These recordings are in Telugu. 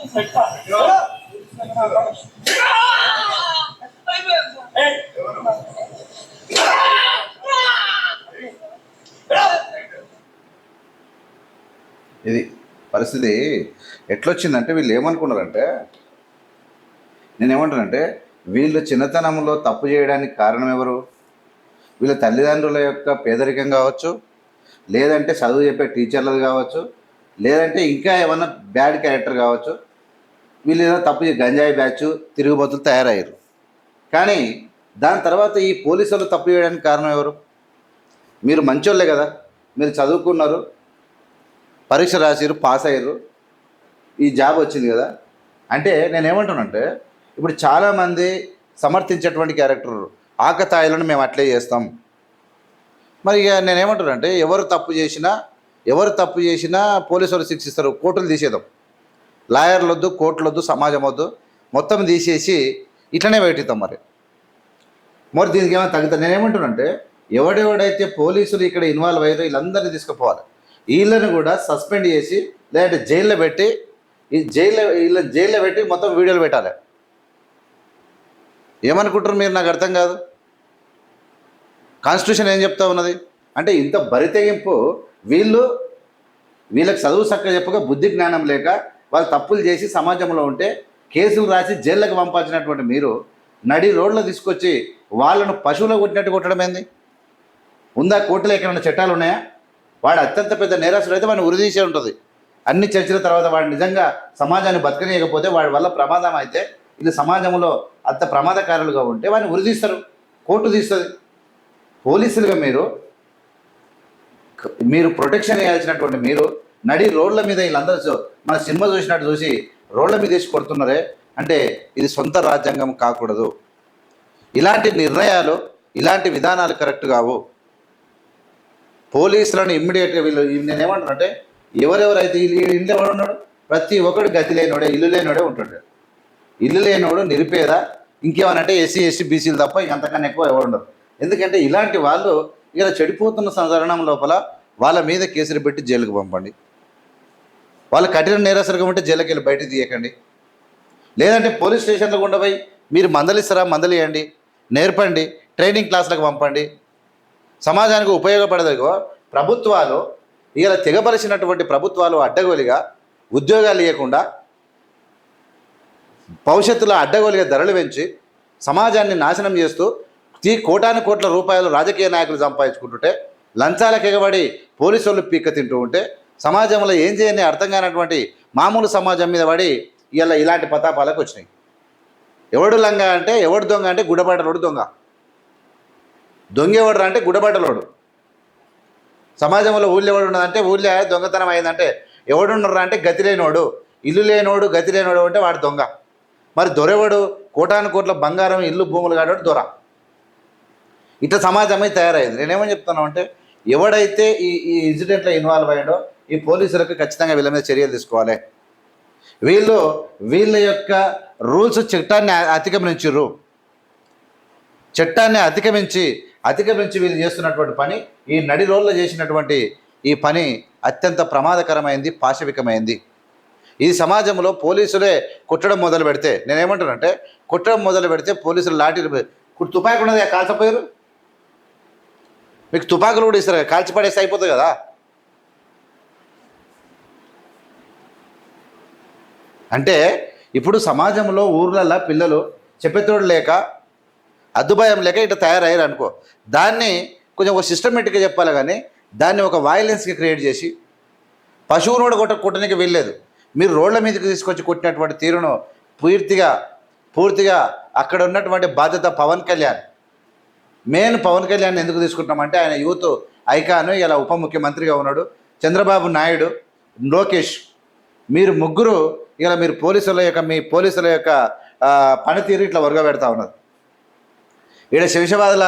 ఇది పరిస్థితి ఎట్లొచ్చిందంటే వీళ్ళు ఏమనుకున్నారంటే, నేనేమంటానంటే వీళ్ళు చిన్నతనంలో తప్పు చేయడానికి కారణం ఎవరు? వీళ్ళ తల్లిదండ్రుల యొక్క పేదరికం కావచ్చు, లేదంటే చదువు చెప్పే టీచర్లది కావచ్చు, లేదంటే ఇంకా ఏమన్నా బ్యాడ్ క్యారెక్టర్ కావచ్చు. వీళ్ళు ఏదో తప్పు గంజాయి బ్యాచ్ తిరుగుబోతులు తయారయ్యారు. కానీ దాని తర్వాత ఈ పోలీసులు తప్పు చేయడానికి కారణం ఎవరు? మీరు మంచోళ్ళే కదా, మీరు చదువుకున్నారు, పరీక్ష రాసిరు, పాస్ అయ్యారు, ఈ జాబ్ వచ్చింది కదా. అంటే నేనేమంటానంటే ఇప్పుడు చాలామంది సమర్థించేటువంటి క్యారెక్టర్ ఆకతాయిలను మేము అట్లే చేస్తాం. మరి ఇక నేనేమంటానంటే ఎవరు తప్పు చేసినా పోలీసులు శిక్షిస్తారు. కోర్టులు తీసేద్దాం, లాయర్లు వద్దు, కోర్టులు వద్దు, సమాజం వద్దు, మొత్తం తీసేసి ఇట్లనే పెట్టిద్దాం. మరి దీనికి ఏమైనా తగ్గుతుంది? నేనేమంటానంటే ఎవడెవడైతే పోలీసులు ఇక్కడ ఇన్వాల్వ్ అయ్యారో వీళ్ళందరినీ తీసుకుపోవాలి. వీళ్ళని కూడా సస్పెండ్ చేసి లేదంటే జైల్లో పెట్టి జైల్లో పెట్టి మొత్తం వీడియోలు పెట్టాలి. ఏమనుకుంటారు మీరు? నాకు అర్థం కాదు. కాన్స్టిట్యూషన్ ఏం చెప్తా ఉన్నది అంటే ఇంత బరితెగింపు. వీళ్ళకి చదువు చక్కగా చెప్పక, బుద్ధి జ్ఞానం లేక వాళ్ళు తప్పులు చేసి సమాజంలో ఉంటే కేసులు రాసి జైళ్ళకి పంపాల్సినటువంటి మీరు నడి రోడ్లో తీసుకొచ్చి వాళ్ళను పశువులు కొట్టినట్టు కొట్టడం ఏంది? ఉందా కోర్టులో ఎక్కడైనా చట్టాలు ఉన్నాయా? వాడు అత్యంత పెద్ద నేరస్తుడు అయితే వాడిని ఉరిదీసే ఉంటుంది. అన్ని చర్చల తర్వాత వాడు నిజంగా సమాజాన్ని బతకనీయకపోతే, వాడి వల్ల ప్రమాదం అయితే, ఇది సమాజంలో అంత ప్రమాదకారులుగా ఉంటే వాడిని ఉరిదీస్తారు, కోర్టు తీస్తుంది. పోలీసులుగా మీరు ప్రొటెక్షన్ వేయాల్సినటువంటి మీరు నడి రోడ్ల మీద వీళ్ళందరూ మన సినిమా చూసినట్టు చూసి రోడ్ల మీద వేసి కొడుతున్నారే అంటే ఇది సొంత రాజ్యాంగం కాకూడదు. ఇలాంటి నిర్ణయాలు, ఇలాంటి విధానాలు కరెక్ట్ కావు. పోలీసులను ఇమ్మీడియట్గా నేనేమంటానంటే ఎవరెవరైతే ఇంట్లో ఎవడు ఉన్నాడు, ప్రతి ఒక్కడు గతి లేనోడే, ఇల్లు లేనోడే ఉంటుంటాడు. ఇల్లు లేనోడు, నిరుపేద, ఇంకేమనంటే ఎస్సీ ఎస్టీ బీసీలు తప్ప అంతకన్నా ఎక్కువ ఎవరు ఉండరు. ఎందుకంటే ఇలాంటి వాళ్ళు ఇలా చెడిపోతున్న తరుణం లోపల వాళ్ళ మీద కేసులు పెట్టి జైలుకు పంపండి. వాళ్ళు కఠిన నేరస్తులుగా ఉంటే జైలుకి వెళ్ళి బయటకు తీయకండి. లేదంటే పోలీస్ స్టేషన్లో ఉండబోయి మీరు మందలిస్తారా, మందలియండి, నేర్పండి, ట్రైనింగ్ క్లాసులకు పంపండి. సమాజానికి ఉపయోగపడదగో ప్రభుత్వాలు ఇలా తెగపరిచినటువంటి ప్రభుత్వాలు అడ్డగోలిగా ఉద్యోగాలు ఇవ్వకుండా, భవిష్యత్తులో అడ్డగోలిగా ధరలు పెంచి సమాజాన్ని నాశనం చేస్తూ కోటాను కోట్ల రూపాయలు రాజకీయ నాయకులు సంపాదించుకుంటుంటే, లంచాలకు ఎగబడి పోలీసు వాళ్ళు పీక్క తింటూ ఉంటే, సమాజంలో ఏం చేయని అర్థం కానటువంటి మామూలు సమాజం మీద పడి ఇలా ఇలాంటి పతాపాలకు వచ్చినాయి. ఎవడు లంగా అంటే, ఎవడు దొంగ అంటే గుడబడ్డలోడు దొంగ, దొంగెవడు అంటే గుడబడ్డలోడు. సమాజంలో ఊళ్ళో ఎవడు ఉన్నదంటే ఊళ్ళో దొంగతనం అయిందంటే ఎవడున్నారా అంటే గతి లేనోడు, ఇల్లు లేనోడు, గతి లేనోడు అంటే వాడు దొంగ. మరి దొరెవడు? కోటాను కోట్ల బంగారం, ఇల్లు, భూములు కాడవాడు దొర. ఇట్లా సమాజమే తయారైంది. నేనేమని చెప్తున్నాను అంటే ఎవడైతే ఈ ఇన్సిడెంట్లో ఇన్వాల్వ్ అయ్యాడో ఈ పోలీసులకు ఖచ్చితంగా వీళ్ళ మీద చర్యలు తీసుకోవాలి. వీళ్ళ యొక్క రూల్స్ చట్టాన్ని అతిక్రమించారు. చట్టాన్ని అతిక్రమించి వీళ్ళు చేస్తున్నటువంటి పని, ఈ నడి రోడ్లో చేసినటువంటి ఈ పని అత్యంత ప్రమాదకరమైంది, పాశవికమైంది. ఈ సమాజంలో పోలీసులే కొట్టడం మొదలు పెడితే, నేనేమంటానంటే కొట్టడం మొదలు పెడితే పోలీసులు లాఠీలు, తుపాకు ఉన్నది కాల్చపోయారు, మీకు తుపాకులు కూడా ఇస్తారు, కాల్చి పడేస్తే అయిపోతుంది కదా. అంటే ఇప్పుడు సమాజంలో ఊర్లల్లో పిల్లలు చెప్పేతోడు లేక, అద్దుభయం లేక ఇట్లా తయారయ్యారు అనుకో, దాన్ని కొంచెం ఒక సిస్టమేటిక్గా చెప్పాలి. కానీ దాన్ని ఒక వైలెన్స్గా క్రియేట్ చేసి పశువును కూడా కొట్టడానికి వెళ్ళలేదు. మీరు రోడ్ల మీదకి తీసుకొచ్చి కొట్టినటువంటి తీరును పూర్తిగా అక్కడ ఉన్నటువంటి బాధ్యత పవన్ కళ్యాణ్. పవన్ కళ్యాణ్ ఎందుకు తీసుకుంటున్నామంటే ఆయన యూత్ ఐకాను, ఇలా ఉప ముఖ్యమంత్రిగా ఉన్నాడు. చంద్రబాబు నాయుడు, లోకేష్, మీరు ముగ్గురు ఇలా మీ పోలీసుల యొక్క పనితీరు ఇట్లా వరుగ పెడతా ఉన్నది. ఈడ శంషాబాద్ల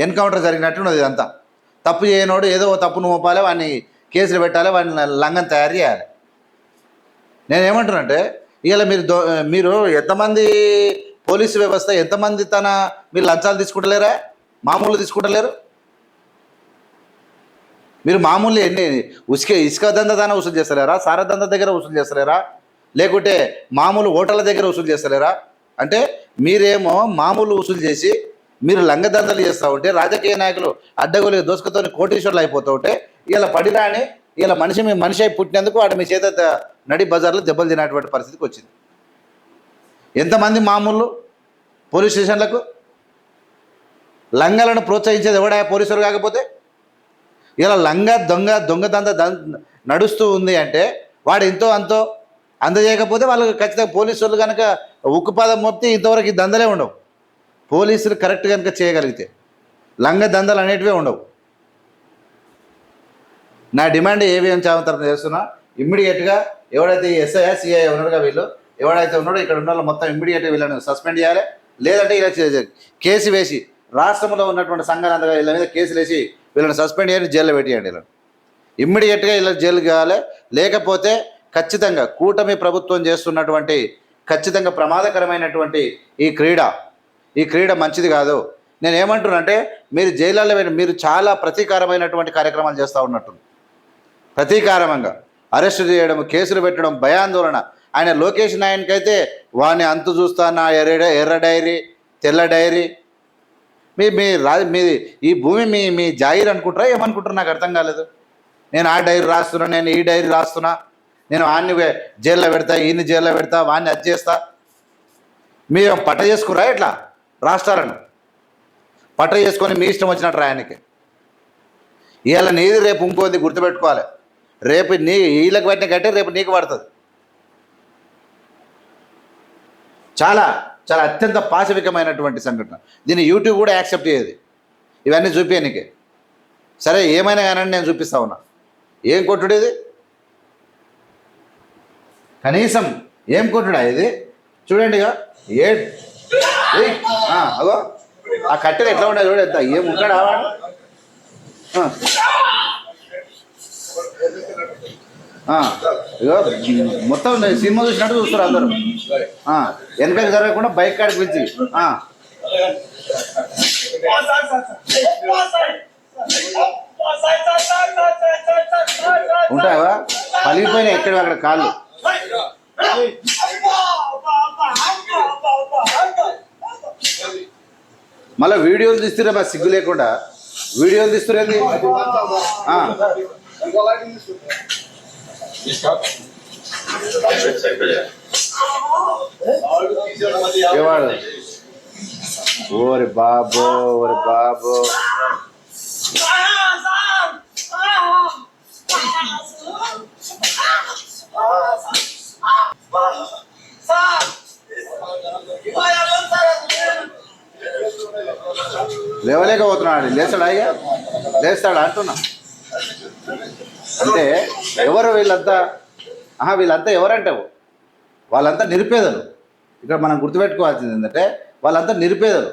ఎన్కౌంటర్ జరిగినట్టున్నది. ఇదంతా తప్పు చేయనోడు ఏదో తప్పును మోపాలి, వాడిని కేసులు పెట్టాలి, వాడిని లంగం తయారు చేయాలి. నేనేమంటున్నానంటే ఇలా మీరు ఎంతమంది పోలీసు వ్యవస్థ ఎంతమంది మీరు లంచాలు తీసుకుంటలేరా? మామూలు తీసుకుంటలేరు. మీరు మామూలు ఇసుక దందా వసూలు చేస్తలేరా? సారా దందా దగ్గర వసూలు చేస్తలేరా? లేకుంటే మామూలు హోటళ్ళ దగ్గర వసూలు చేస్తలేరా? అంటే మీరేమో మామూలు వసూలు చేసి మీరు లంగదందలు చేస్తూ ఉంటే, రాజకీయ నాయకులు అడ్డగోలుగా దోసుకతో కోటీశ్వర్లు అయిపోతూ ఉంటే, ఇలా పడిరాని ఇలా మీ మనిషి అయి పుట్టినందుకు వాడు మీ చేత నడి బజార్లో దెబ్బలు తినేటువంటి పరిస్థితికి వచ్చింది. ఎంతమంది మామూలు పోలీస్ స్టేషన్లకు లంగాలను ప్రోత్సహించేది ఎవడా? పోలీసులు కాకపోతే. ఇలా దొంగ నడుస్తూ ఉంది అంటే వాడు ఎంతో అంతో అందజేయకపోతే వాళ్ళకి ఖచ్చితంగా పోలీసులు కనుక ఉక్కుపాదం మోపితే ఇంతవరకు ఈ దందలే ఉండవు. పోలీసులు కరెక్ట్ కనుక చేయగలిగితే లంగ దందలు అనేటివే ఉండవు. నా డిమాండ్ ఏవిఎం చావంతరం చేస్తున్నా, ఇమ్మీడియట్గా ఎవడైతే ఎస్ఐ సిఐ ఉన్నాడుగా వీళ్ళు ఎవడైతే ఉన్నాడో ఇక్కడ ఉన్న వాళ్ళు మొత్తం ఇమ్మీడియట్గా వీళ్ళని సస్పెండ్ చేయాలి. లేదంటే ఇలా కేసు వేసి రాష్ట్రంలో ఉన్నటువంటి సంఘాలంతా వీళ్ళ మీద కేసులు వేసి వీళ్ళని సస్పెండ్ చేయాలి, జైల్లో పెట్టేయండి. వీళ్ళని ఇమ్మీడియట్గా ఇలా జైలు కావాలి. లేకపోతే ఖచ్చితంగా కూటమి ప్రభుత్వం చేస్తున్నటువంటి ఖచ్చితంగా ప్రమాదకరమైనటువంటి ఈ క్రీడ మంచిది కాదు. నేను ఏమంటున్నానంటే మీరు జైళ్ళలో మీరు చాలా ప్రతీకారమైనటువంటి కార్యక్రమాలు చేస్తూ ఉన్నట్టు, ప్రతీకారంగా అరెస్టు చేయడం, కేసులు పెట్టడం, భయాందోళన. ఆయన లోకేష్ నాయన్కైతే వాడిని అంతు చూస్తానా, ఎర్ర డైరీ తెల్ల డైరీ. మీది ఈ భూమి మీ జాయిర్ అనుకుంటారా ఏమనుకుంటారా? నాకు అర్థం కాలేదు. నేను ఆ డైరీ రాస్తున్నా, నేను ఈ డైరీ రాస్తున్నా, నేను వాడిని జైల్లో పెడతా, ఈయన్ని జైల్లో పెడతా, వాడిని అది చేస్తా. మీరు పట్ట చేసుకురా ఇట్లా రాష్ట్రాలను పట్ట చేసుకొని మీ ఇష్టం వచ్చినట్టు రాయనికి. ఇవాళ నీది రేపు ఇంకోది గుర్తుపెట్టుకోవాలి. రేపు వీళ్ళకి పెట్టిన కట్టే రేపు నీకు పడుతుంది. చాలా చాలా అత్యంత పాశవికమైనటువంటి సంఘటన. దీన్ని యూట్యూబ్ కూడా యాక్సెప్ట్ చేయదు ఇవన్నీ చూపించనీకే. సరే ఏమైనా కానీ నేను చూపిస్తా ఉన్నా. ఏం కొట్టుడు ఇది? కనీసం ఏం కొట్టుడా ఇది? చూడండి ఇక అగో ఆ కట్టెలు ఎట్లా ఉండదు చూడ, ఏముంటాడు ఆవాడు. ఇగో మొత్తం సినిమా చూసినట్టు చూస్తారు అందరూ. వెనకకి జరగకుండా బైక్ కాడికి పిలిచి ఉంటావా పలిగిపోయినా ఎక్కడ అక్కడ కాళ్ళు. మళ్ళీ వీడియోలు తీస్తున్నా మా సిగ్గు లేకుండా వీడియోలు తీస్తురేంది? ఏవాడు ఓరి బాబో ఓరి బాబో. లేవలేకపోతున్నాడు. లేస్తాడా? ఇక లేస్తాడా అంటున్నా. అంటే ఎవరు వీళ్ళంతా? వీళ్ళంతా ఎవరంటావు? వాళ్ళంతా నిరుపేదలు. ఇక్కడ మనం గుర్తుపెట్టుకోవాల్సింది ఏంటంటే వాళ్ళంతా నిరుపేదలు.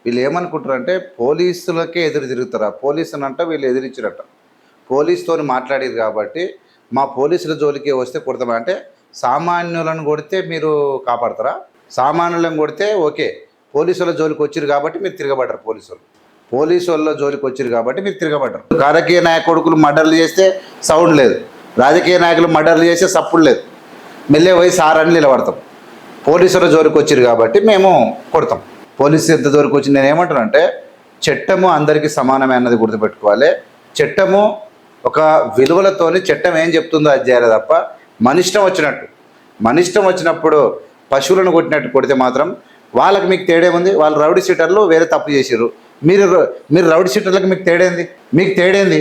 వీళ్ళు ఏమనుకుంటారంటే పోలీసులకే ఎదురు తిరుగుతారా? పోలీసులు అంటే వీళ్ళు ఎదిరించారట. పోలీసుతో మాట్లాడారు కాబట్టి మా పోలీసుల జోలికి వస్తే కొడతామా అంటే, సామాన్యులను కొడితే మీరు కాపాడతారా? సామాన్యులను కొడితే ఓకే, పోలీసుల జోలికి వచ్చారు కాబట్టి మీరు తిరగబడ్డారు. పోలీసుల జోలికి వచ్చారు కాబట్టి మీరు తిరగబడ్డారు. రాజకీయ నాయకుడుకులు మర్డర్లు చేస్తే సౌండ్ లేదు, రాజకీయ నాయకులు మర్డర్లు చేస్తే సప్పుడు లేదు, మెల్లే పోయి సార్ అని నిలబడతాం. పోలీసుల జోలికి వచ్చారు కాబట్టి మేము కొడతాం. పోలీసు ఎంత జోలికి వచ్చి నేను ఏమంటానంటే, చట్టము అందరికీ సమానమే అన్నది గుర్తుపెట్టుకోవాలి. చట్టము ఒక విలువలతోని చట్టం ఏం చెప్తుందో అది చేయాలి తప్ప మనిష్టం వచ్చినప్పుడు పశువులను కొట్టినట్టు కొడితే మాత్రం వాళ్ళకి మీకు తేడేముంది? వాళ్ళు రౌడీ షీటర్లు వేరే తప్పు చేసారు, మీరు రౌడీ షీటర్లకు మీకు తేడేంది?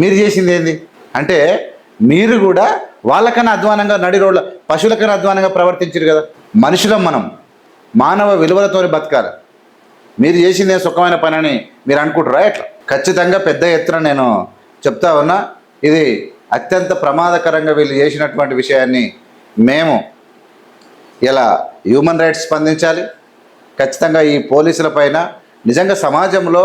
మీరు చేసింది ఏంది? అంటే మీరు కూడా వాళ్ళకన్నా అధ్వానంగా నడి రోడ్ల పశువులకన్నా అధ్వానంగా ప్రవర్తించారు కదా. మనుషులం మనం, మానవ విలువలతో బతకాలి. మీరు చేసిందే సుఖమైన పని అని మీరు అనుకుంటారా? ఎట్లా? ఖచ్చితంగా పెద్ద ఎత్తున నేను చెప్తా ఉన్నా, ఇది అత్యంత ప్రమాదకరంగా వీళ్ళు చేసినటువంటి విషయాన్ని మేము ఇలా హ్యూమన్ రైట్స్ స్పందించాలి. ఖచ్చితంగా ఈ పోలీసుల పైన నిజంగా సమాజంలో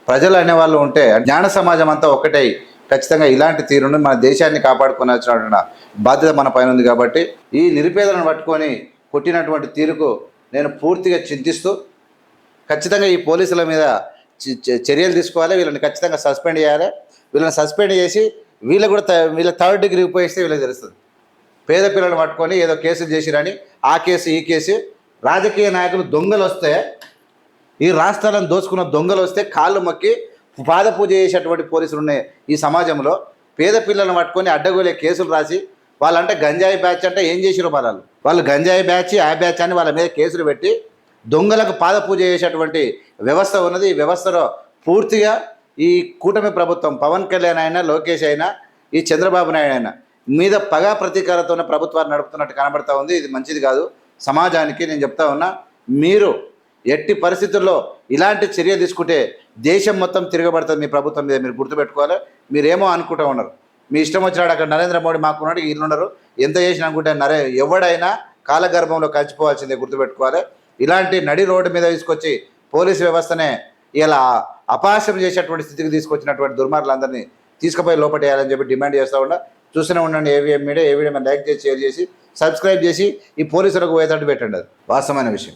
ప్రజలు అనేవాళ్ళు ఉంటే, జ్ఞాన సమాజం అంతా ఒకటై ఖచ్చితంగా ఇలాంటి తీరును మన దేశాన్ని కాపాడుకోవాల్సిన బాధ్యత మన పైన ఉంది. కాబట్టి ఈ నిరుపేదలను పట్టుకొని కొట్టినటువంటి తీరుకు నేను పూర్తిగా చింతిస్తూ ఖచ్చితంగా ఈ పోలీసుల మీద చర్యలు తీసుకోవాలి. వీళ్ళని ఖచ్చితంగా సస్పెండ్ చేయాలి. వీళ్ళని సస్పెండ్ చేసి వీళ్ళ థర్డ్ డిగ్రీ ఉపయోగిస్తే వీళ్ళకి తెలుస్తుంది. పేద పిల్లలు పట్టుకొని ఏదో కేసులు చేసిరని ఆ కేసు ఈ కేసు, రాజకీయ నాయకులు దొంగలు వస్తే, ఈ రాష్ట్రాలను దోచుకున్న దొంగలు వస్తే కాళ్ళు మొక్కి పాద పూజ చేసేటువంటి పోలీసులు ఉన్నాయి ఈ సమాజంలో. పేద పిల్లలను పట్టుకొని అడ్డగోలే కేసులు రాసి వాళ్ళంటే గంజాయి బ్యాచ్ అంటే ఏం చేసిరో వాళ్ళు గంజాయి బ్యాచ్ ఆ బ్యాచ్ అని వాళ్ళ మీద కేసులు పెట్టి దొంగలకు పాద పూజ చేసేటువంటి వ్యవస్థ ఉన్నది. ఈ వ్యవస్థలో పూర్తిగా ఈ కూటమి ప్రభుత్వం, పవన్ కళ్యాణ్ అయినా, లోకేష్ అయినా, ఈ చంద్రబాబు నాయుడు అయినా మీద పగా ప్రతీకారంతో ప్రభుత్వాన్ని నడుపుతున్నట్టు కనబడతా ఉంది. ఇది మంచిది కాదు సమాజానికి. నేను చెప్తా ఉన్నా, మీరు ఎట్టి పరిస్థితుల్లో ఇలాంటి చర్య తీసుకుంటే దేశం మొత్తం తిరగబడుతుంది మీ ప్రభుత్వం మీద. మీరు గుర్తుపెట్టుకోవాలి. మీరేమో అనుకుంటూ ఉన్నారు, మీ ఇష్టం వచ్చినాడు అక్కడ నరేంద్ర మోడీ మాకున్నాడు, వీళ్ళున్నారు, ఎంత చేసినా అనుకుంటే ఎవడైనా కాలగర్భంలో కలిసిపోవాల్సిందే, గుర్తుపెట్టుకోవాలి. ఇలాంటి నడి రోడ్డు మీద తీసుకొచ్చి పోలీసు వ్యవస్థనే ఇలా అపహాస్యం చేసేటువంటి స్థితికి తీసుకొచ్చినటువంటి దుర్మార్గులందరినీ తీసుకుపోయి లోపటేయాలని చెప్పి డిమాండ్ చేస్తూ ఉన్నా. చూస్తూనే ఉండండి ఏవిఎం మీడియా. ఏ వీడియో లైక్ చేసి, షేర్ చేసి, సబ్స్క్రైబ్ చేసి ఈ పోలీసులకు పోయేటట్టు పెట్టండి. అది వాస్తవమైన విషయం.